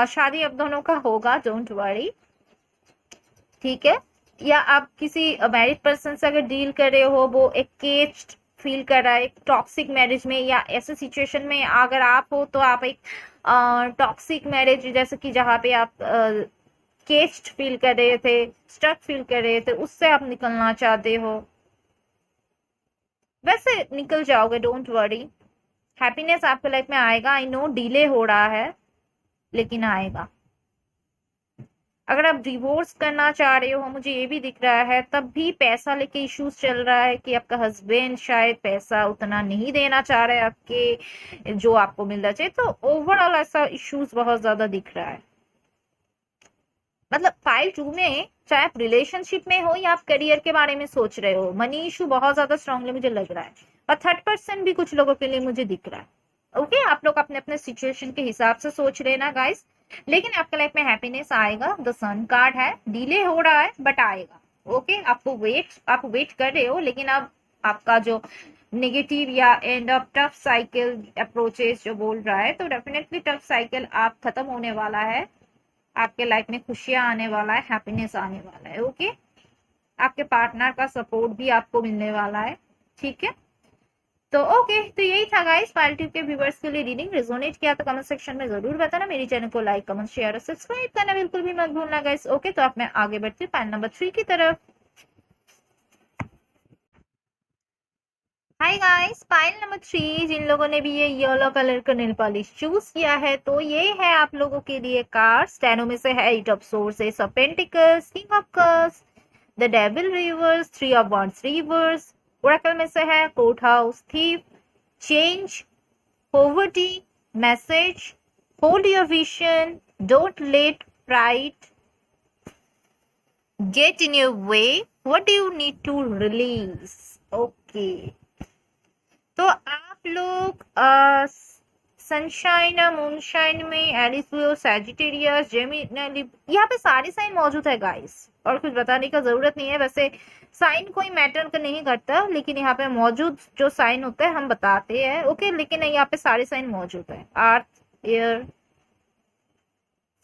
Speaker 1: शादी अब दोनों का होगा, डोंट वरी, ठीक है। या आप किसी मैरिड पर्सन से अगर डील कर रहे हो, वो एक केज्ड फील कर रहा है एक टॉक्सिक मैरिज में, या ऐसे सिचुएशन में अगर आप हो तो आप एक टॉक्सिक मैरिज जैसे कि जहाँ पे आप केज्ड फील कर रहे थे, स्टक फील कर रहे थे, उससे आप निकलना चाहते हो, वैसे निकल जाओगे, डोंट वरी, हैप्पीनेस आपके लाइफ में आएगा, आई नो डिले हो रहा है लेकिन आएगा। अगर आप डिवोर्स करना चाह रहे हो, मुझे ये भी दिख रहा है, तब भी पैसा लेके इश्यूज चल रहा है कि आपका हस्बैंड शायद पैसा उतना नहीं देना चाह रहा है आपके जो आपको मिलना चाहिए, तो ओवरऑल ऐसा इश्यूज बहुत ज्यादा दिख रहा है। मतलब फाइल 2 में चाहे आप रिलेशनशिप में हो या आप करियर के बारे में सोच रहे हो, मनी इशू बहुत ज्यादा स्ट्रांगली मुझे लग रहा है, और थर्ड पर्सन भी कुछ लोगों के लिए मुझे दिख रहा है, ओके, आप लोग अपने अपने सिचुएशन के हिसाब से सोच रहे ना गाइस, लेकिन आपके लाइफ में हैप्पीनेस आएगा, द सन कार्ड है, डिले हो रहा है बट आएगा, ओके, आप वेट कर रहे हो, लेकिन अब आपका जो नेगेटिव या end of tough cycle approaches जो बोल रहा है, तो डेफिनेटली टफ साइकिल आप खत्म होने वाला है, आपके लाइफ में खुशियां आने वाला है, हैप्पीनेस आने वाला है, ओके, आपके पार्टनर का सपोर्ट भी आपको मिलने वाला है, ठीक है। तो ओके, तो यही था गाइस पायल ट्यूब के व्यूवर्स के लिए रीडिंग, रिजोनेट किया तो कमेंट सेक्शन में जरूर बताना, मेरी चैनल को लाइक कमेंट शेयर और सब्सक्राइब करना बिल्कुल भी मत भूलना गाइस, ओके। तो अब मैं आगे बढ़ती हूँ पायल नंबर 3 की तरफ। हाय गाइस, पायल नंबर 3, जिन लोगों ने भी ये येलो कलर का नेल पॉलिश चूज किया है, तो ये है आप लोगों के लिए कार्ड, स्टेनो में से है 8 of source, S of pentacles, king of cups, the devil reverse, 3 of wands reverse, Oracle में से है court house, thief, change, poverty, message, hold your vision, don't let pride get in your way, what do you need to release? Okay, तो आप लोग sunshine और moonshine में Eris Leo, Sagittarius, Gemini, यहाँ पे सारे साइन मौजूद है गाइस, और कुछ बताने का जरूरत नहीं है। वैसे साइन कोई मैटर का नहीं करता, लेकिन यहाँ पे मौजूद जो साइन होता है हम बताते हैं, ओके। लेकिन यहाँ पे सारे साइन मौजूद है, earth, air,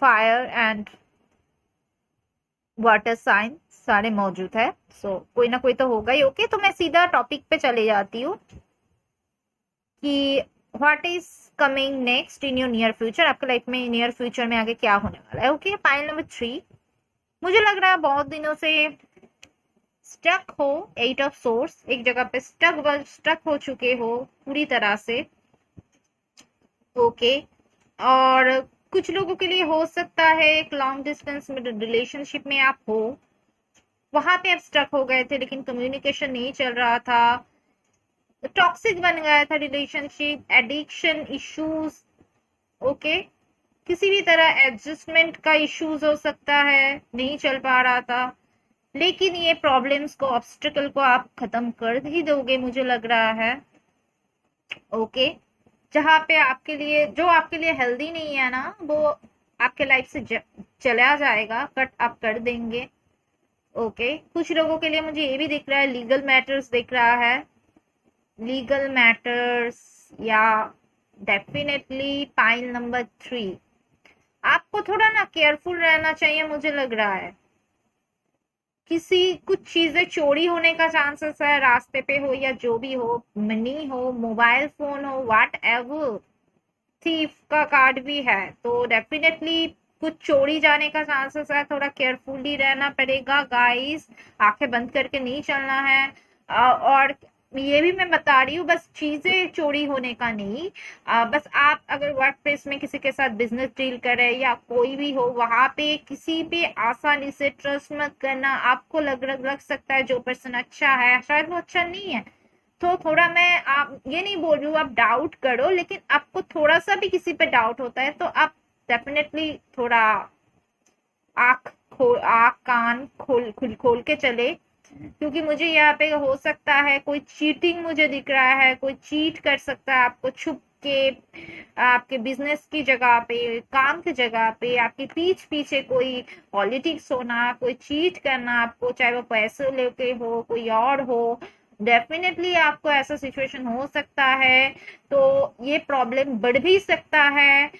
Speaker 1: fire and water sign सारे मौजूद है। सो कोई ना कोई तो होगा ही, ओके। तो मैं सीधा टॉपिक पे चले जाती हूँ कि what is coming next in your near future, आपके लाइफ में नियर फ्यूचर में आगे क्या होने वाला है, ओके। पाइल नंबर 3, मुझे लग रहा है बहुत दिनों से स्टक हो, 8 ऑफ सोर्स, एक जगह पे स्टक हो चुके हो पूरी तरह से, ओके। और कुछ लोगों के लिए हो सकता है एक लॉन्ग डिस्टेंस में रिलेशनशिप में आप हो, वहां पे आप स्टक हो गए थे, लेकिन कम्युनिकेशन नहीं चल रहा था, टॉक्सिक बन गया था रिलेशनशिप, एडिक्शन इश्यूज, ओके। किसी भी तरह एडजस्टमेंट का इश्यूज हो सकता है, नहीं चल पा रहा था, लेकिन ये प्रॉब्लम्स को, ऑब्स्टिकल को आप खत्म कर ही दोगे मुझे लग रहा है, ओके। जहाँ पे आपके लिए, जो आपके लिए हेल्दी नहीं है ना, वो आपके लाइफ से चला जाएगा, कट आप कर देंगे, ओके। कुछ लोगों के लिए मुझे ये भी दिख रहा है, लीगल मैटर्स दिख रहा है, लीगल मैटर्स, या डेफिनेटली पाइल नंबर 3, आपको थोड़ा ना केयरफुल रहना चाहिए मुझे लग रहा है। किसी कुछ चीजें चोरी होने का चांसेस है, रास्ते पे हो या जो भी हो, मनी हो, मोबाइल फोन हो, व्हाट एवर, थीफ का कार्ड भी है, तो डेफिनेटली कुछ चोरी जाने का चांसेस है, थोड़ा केयरफुली रहना पड़ेगा गाइस, आंखें बंद करके नहीं चलना है। और ये भी मैं बता रही हूँ, बस चीजें चोरी होने का नहीं, बस आप अगर वर्क प्लेस में किसी के साथ बिजनेस डील करें या कोई भी हो, वहां पे किसी पे आसानी से ट्रस्ट मत करना। आपको लग सकता है जो पर्सन अच्छा है, शायद वो अच्छा नहीं है, तो थोड़ा मैं, आप ये नहीं बोल रही हूँ आप डाउट करो, लेकिन आपको थोड़ा सा भी किसी पे डाउट होता है तो आप डेफिनेटली थोड़ा आँख कान खोल के चले, क्योंकि मुझे यहाँ पे हो सकता है कोई चीटिंग मुझे दिख रहा है, कोई चीट कर सकता है आपको छुप के, आपके बिजनेस की जगह पे, काम की जगह पे, आपके पीछे कोई पॉलिटिक्स होना, कोई चीट करना आपको, चाहे वो पैसे लेके हो, कोई और हो, डेफिनेटली आपको ऐसा सिचुएशन हो सकता है। तो ये प्रॉब्लम बढ़ भी सकता है,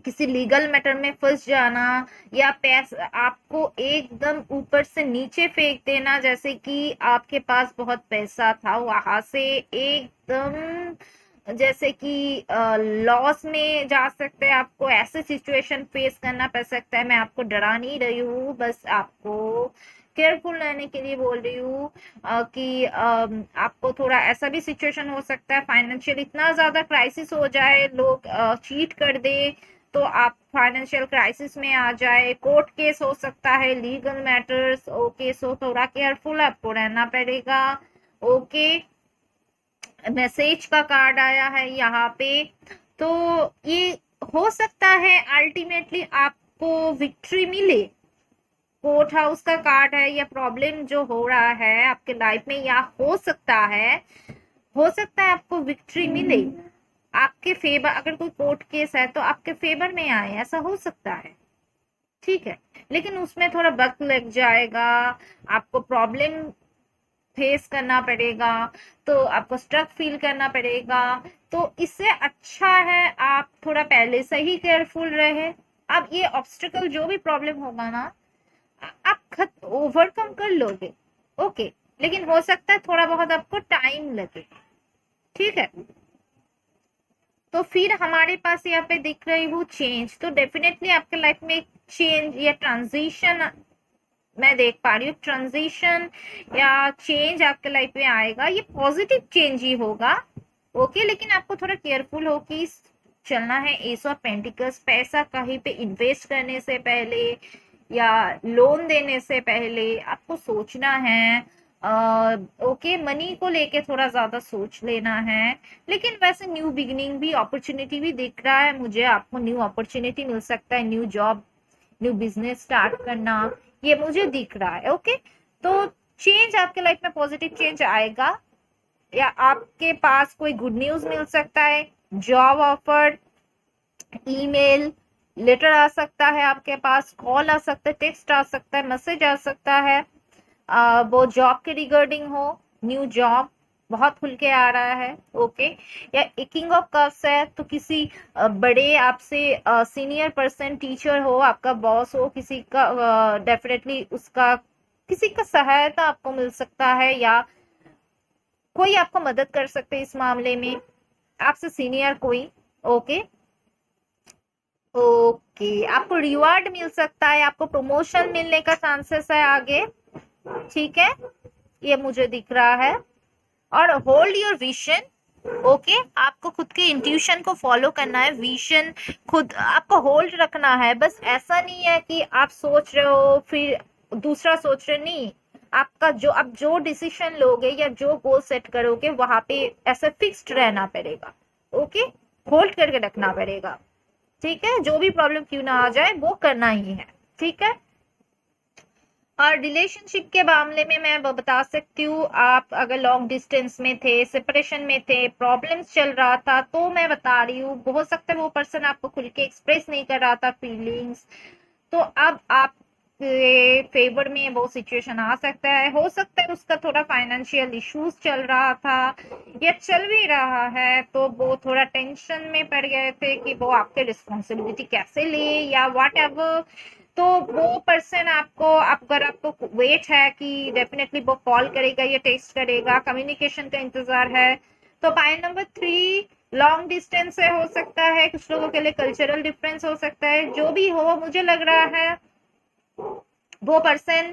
Speaker 1: किसी लीगल मैटर में फंस जाना, या पैसा आपको एकदम ऊपर से नीचे फेंक देना, जैसे कि आपके पास बहुत पैसा था, वहां से एकदम जैसे कि लॉस में जा सकते हैं, आपको ऐसे सिचुएशन फेस करना पड़ सकता है। मैं आपको डरा नहीं रही हूँ, बस आपको केयरफुल रहने के लिए बोल रही हूँ कि आपको थोड़ा ऐसा भी सिचुएशन हो सकता है, फाइनेंशियल इतना ज्यादा क्राइसिस हो जाए, लोग चीट कर दे, तो आप फाइनेंशियल क्राइसिस में आ जाए, कोर्ट केस हो सकता है, लीगल मैटर्स, ओके। सो थोड़ा केयरफुल आपको रहना पड़ेगा, ओके। मैसेज का कार्ड आया है यहाँ पे, तो ये हो सकता है अल्टीमेटली आपको विक्ट्री मिले, कोर्ट हाउस का कार्ड है, या प्रॉब्लम जो हो रहा है आपके लाइफ में, या हो सकता है आपको विक्ट्री मिले, आपके फेवर, अगर कोई कोर्ट केस है तो आपके फेवर में आए, ऐसा हो सकता है, ठीक है। लेकिन उसमें थोड़ा वक्त लग जाएगा, आपको प्रॉब्लम फेस करना पड़ेगा, तो आपको स्ट्रक फील करना पड़ेगा, तो इससे अच्छा है आप थोड़ा पहले से ही केयरफुल रहे। अब ये ऑब्स्टिकल जो भी प्रॉब्लम होगा ना, आप ओवरकम कर लोगे, ओके। लेकिन हो सकता है थोड़ा बहुत आपको टाइम लगे, ठीक है। तो फिर हमारे पास यहाँ पे दिख रही हूँ चेंज, तो डेफिनेटली आपके लाइफ में एक चेंज या ट्रांजिशन मैं देख पा रही हूँ, ट्रांजिशन या चेंज आपके लाइफ में आएगा, ये पॉजिटिव चेंज ही होगा, ओके। लेकिन आपको थोड़ा केयरफुल हो कि चलना है। एस ऑफ पेंटिकल्स, पैसा कहीं पे इन्वेस्ट करने से पहले या लोन देने से पहले आपको सोचना है, ओके। मनी को लेके थोड़ा ज्यादा सोच लेना है, लेकिन वैसे न्यू बिगिनिंग भी, अपॉर्चुनिटी भी दिख रहा है मुझे, आपको न्यू अपॉर्चुनिटी मिल सकता है, new job, new business start करना, ये मुझे दिख रहा है। ओके, तो चेंज आपके लाइफ में पॉजिटिव चेंज आएगा, या आपके पास कोई गुड न्यूज मिल सकता है, जॉब ऑफर, ईमेल, लेटर आ सकता है, आपके पास कॉल आ सकता है, टेक्स्ट आ सकता है, मैसेज आ सकता है, वो जॉब के रिगार्डिंग हो, न्यू जॉब बहुत खुल के आ रहा है। ओके, या किंग ऑफ कप्स है तो किसी बड़े आपसे सीनियर पर्सन, टीचर हो, आपका बॉस हो, किसी का डेफिनेटली उसका किसी का सहायता आपको मिल सकता है, या कोई आपको मदद कर सकते हैं इस मामले में, आपसे सीनियर कोई। ओके ओके, आपको रिवार्ड मिल सकता है, आपको प्रमोशन मिलने का चांसेस है आगे। ठीक है, ये मुझे दिख रहा है। और होल्ड योर विजन। ओके, आपको खुद के इंट्यूशन को फॉलो करना है, विजन खुद आपको होल्ड रखना है। बस ऐसा नहीं है कि आप सोच रहे हो फिर दूसरा सोच रहे, नहीं, आपका जो आप जो डिसीजन लोगे या जो गोल सेट करोगे वहां पे ऐसे फिक्स्ड रहना पड़ेगा। ओके, होल्ड करके रखना पड़ेगा। ठीक है, जो भी प्रॉब्लम क्यों ना आ जाए वो करना ही है। ठीक है, और रिलेशनशिप के मामले में मैं बता सकती हूँ, आप अगर लॉन्ग डिस्टेंस में थे, सेपरेशन में थे, प्रॉब्लम्स चल रहा था, तो मैं बता रही हूँ हो सकता है वो पर्सन आपको खुल के एक्सप्रेस नहीं कर रहा था फीलिंग्स, तो अब आप फेवर में वो सिचुएशन आ सकता है। हो सकता है उसका थोड़ा फाइनेंशियल इश्यूज चल रहा था या चल भी रहा है, तो वो थोड़ा टेंशन में पड़ गए थे कि वो आपके रिस्पॉन्सिबिलिटी कैसे ले या व्हाट एवर। तो वो पर्सन आपको, अगर आपको वेट है कि डेफिनेटली वो कॉल करेगा या टेक्स्ट करेगा, कम्युनिकेशन का इंतजार है। तो पॉइंट नंबर 3, लॉन्ग डिस्टेंस से हो सकता है, कुछ लोगों के लिए कल्चरल डिफरेंस हो सकता है, जो भी हो, मुझे लग रहा है वो पर्सन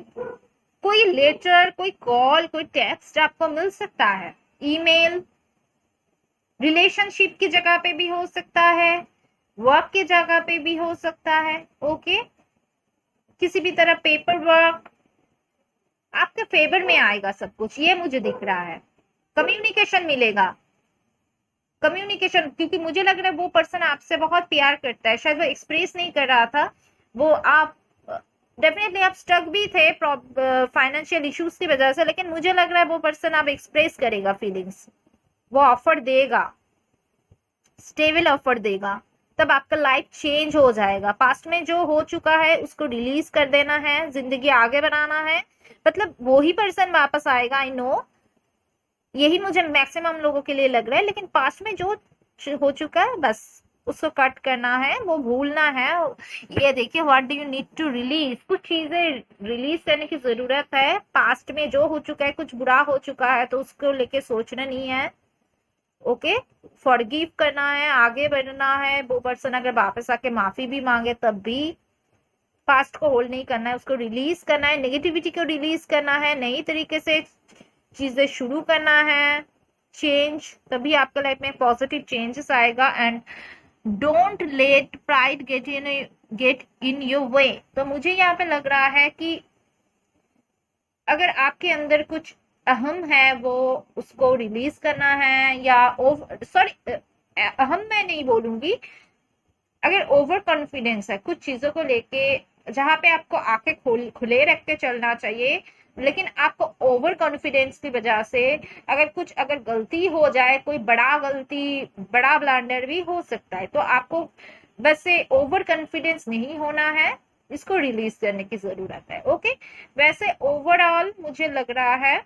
Speaker 1: कोई लेटर, कोई कॉल, कोई टेक्स्ट आपको मिल सकता है, ईमेल, रिलेशनशिप की जगह पे भी हो सकता है, वर्क की जगह पे भी हो सकता है। ओके, किसी भी तरह पेपर वर्क आपके फेवर में आएगा, सब कुछ ये मुझे दिख रहा है। कम्युनिकेशन मिलेगा, कम्युनिकेशन, क्योंकि मुझे लग रहा है वो पर्सन आपसे बहुत प्यार करता है, शायद वो एक्सप्रेस नहीं कर रहा था, वो आप डेफिनेटली आप स्टक भी थे फाइनेंशियल इश्यूज की वजह से, लेकिन मुझे लग रहा है वो पर्सन आप एक्सप्रेस करेगा फीलिंग्स, वो ऑफर देगा, स्टेबल ऑफर देगा, तब आपका लाइफ चेंज हो जाएगा। पास्ट में जो हो चुका है उसको रिलीज कर देना है, जिंदगी आगे बढ़ाना है, मतलब वो ही पर्सन वापस आएगा। आई नो यही मुझे मैक्सिमम लोगों के लिए लग रहा है, लेकिन पास्ट में जो हो चुका है बस उसको कट करना है, वो भूलना है। ये देखिए, what do you need to release, कुछ चीजें रिलीज करने की जरूरत है। पास्ट में जो हो चुका है, कुछ बुरा हो चुका है, तो उसको लेके सोचना नहीं है। ओके, फॉरगिव करना है, आगे बढ़ना है। वो पर्सन अगर वापस आके माफी भी मांगे तब भी पास्ट को होल्ड नहीं करना है, उसको रिलीज करना है, नेगेटिविटी को रिलीज करना है, नई तरीके से चीजें शुरू करना है, चेंज, तभी आपके लाइफ में पॉजिटिव चेंजेस आएगा। And don't let pride get in your way. तो मुझे यहाँ पे लग रहा है कि अगर आपके अंदर कुछ अहम है वो उसको रिलीज करना है, या सॉरी, अहम मैं नहीं बोलूंगी, अगर ओवर कॉन्फिडेंस है कुछ चीजों को लेके, जहां पे आपको आंखें खुले रख के चलना चाहिए, लेकिन आपको ओवर कॉन्फिडेंस की वजह से अगर गलती हो जाए, कोई बड़ा गलती, बड़ा ब्लंडर भी हो सकता है, तो आपको बस से ओवर कॉन्फिडेंस नहीं होना है, इसको रिलीज करने की जरूरत है। ओके, वैसे ओवरऑल मुझे लग रहा है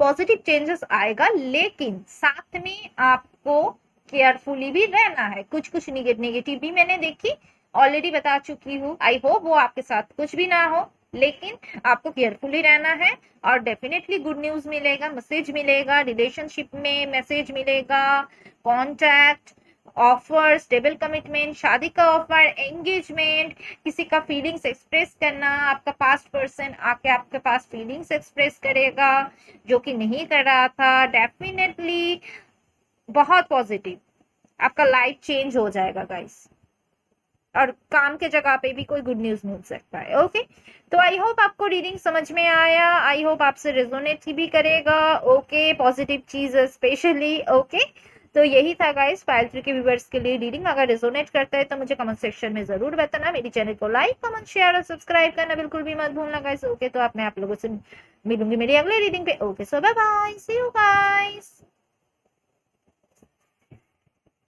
Speaker 1: पॉजिटिव चेंजेस आएगा, लेकिन साथ में आपको केयरफुली भी रहना है। कुछ निगेटिव भी मैंने देखी, ऑलरेडी बता चुकी हूँ। आई होप वो आपके साथ कुछ भी ना हो, लेकिन आपको केयरफुली रहना है। और डेफिनेटली गुड न्यूज मिलेगा, मैसेज मिलेगा, रिलेशनशिप में मैसेज मिलेगा, कॉन्टैक्ट, ऑफर, स्टेबल कमिटमेंट, शादी का ऑफर, एंगेजमेंट, किसी का फीलिंग्स एक्सप्रेस करना, आपका पास्ट पर्सन आके आपके पास फीलिंग्स एक्सप्रेस करेगा जो कि नहीं कर रहा था। डेफिनेटली बहुत पॉजिटिव, आपका लाइफ चेंज हो जाएगा गाइस। और काम के जगह पे भी कोई गुड न्यूज मिल सकता है। ओके, तो आई होप आपको रीडिंग समझ में आया, आई होप आपसे रेजोनेट भी करेगा। ओके, पॉजिटिव चीज स्पेशली। ओके, तो यही था गाइस पायल 3 के व्यूवर्स के लिए रीडिंग। अगर रिजोनेट करता है तो मुझे कमेंट सेक्शन में जरूर बताना। मेरी चैनल को लाइक कमेंट शेयर और सब्सक्राइब करना बिल्कुल भी मत भूलना गाइस। ओके, तो मैं आप लोगों से मिलूंगी मेरी अगले रीडिंग पे। Okay, so bye bye, see you guys.